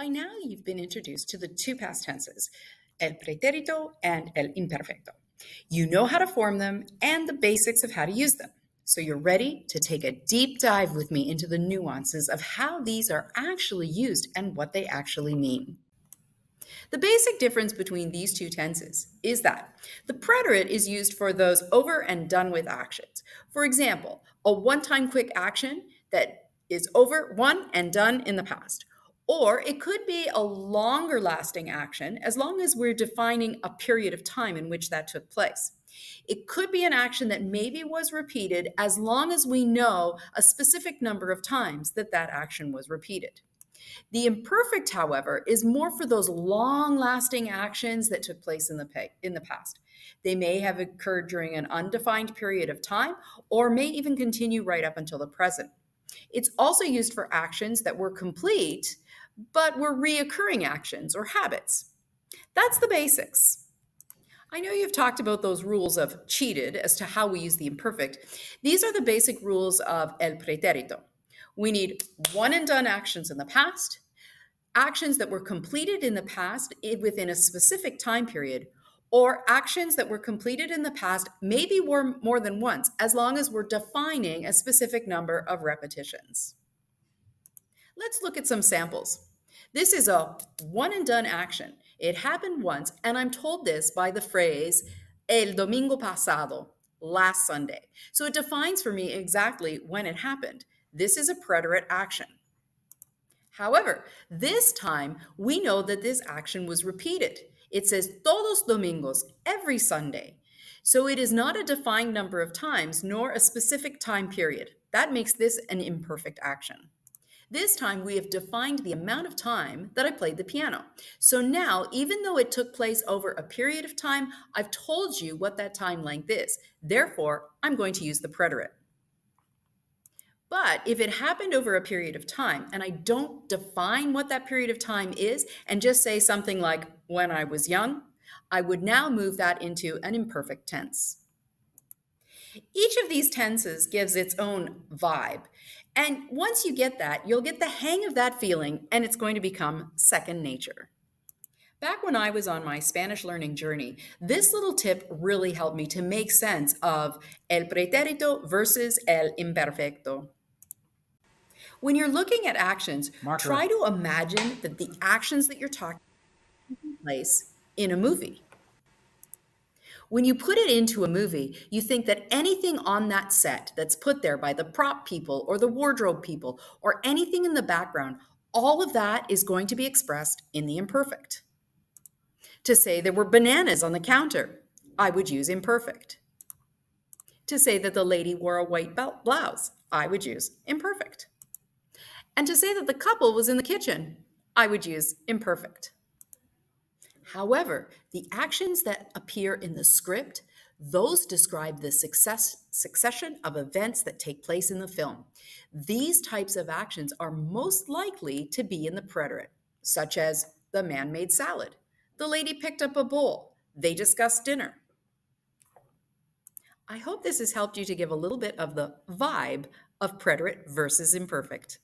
By now, you've been introduced to the two past tenses, el pretérito and el imperfecto. You know how to form them and the basics of how to use them. So you're ready to take a deep dive with me into the nuances of how these are actually used and what they actually mean. The basic difference between these two tenses is that the preterit is used for those over and done with actions. For example, a one-time quick action that is over, one, and done in the past. Or it could be a longer lasting action as long as we're defining a period of time in which that took place. It could be an action that maybe was repeated as long as we know a specific number of times that that action was repeated. The imperfect, however, is more for those long-lasting actions that took place in the past. They may have occurred during an undefined period of time or may even continue right up until the present. It's also used for actions that were complete but were reoccurring actions or habits. That's the basics. I know you've talked about those rules of cheated as to how we use the imperfect. These are the basic rules of el pretérito. We need one and done actions in the past, actions that were completed in the past within a specific time period, or actions that were completed in the past maybe more than once, as long as we're defining a specific number of repetitions. Let's look at some samples. This is a one and done action. It happened once, and I'm told this by the phrase el domingo pasado, last Sunday. So it defines for me exactly when it happened. This is a preterit action. However, this time we know that this action was repeated. It says todos domingos, every Sunday. So it is not a defined number of times nor a specific time period. That makes this an imperfect action. This time we have defined the amount of time that I played the piano. So now, even though it took place over a period of time, I've told you what that time length is. Therefore, I'm going to use the preterit. But if it happened over a period of time and I don't define what that period of time is and just say something like when I was young, I would now move that into an imperfect tense. Each of these tenses gives its own vibe. And once you get that, you'll get the hang of that feeling and it's going to become second nature. Back when I was on my Spanish learning journey, this little tip really helped me to make sense of el pretérito versus el imperfecto. When you're looking at actions, try to imagine that the actions that you're talking about place in a movie. When you put it into a movie, you think that anything on that set that's put there by the prop people or the wardrobe people or anything in the background, all of that is going to be expressed in the imperfect. To say there were bananas on the counter, I would use imperfect. To say that the lady wore a white blouse, I would use imperfect. And to say that the couple was in the kitchen, I would use imperfect. However, the actions that appear in the script, those describe the succession of events that take place in the film. These types of actions are most likely to be in the preterit, such as the man made salad, the lady picked up a bowl, they discussed dinner. I hope this has helped you to give a little bit of the vibe of preterit versus imperfect.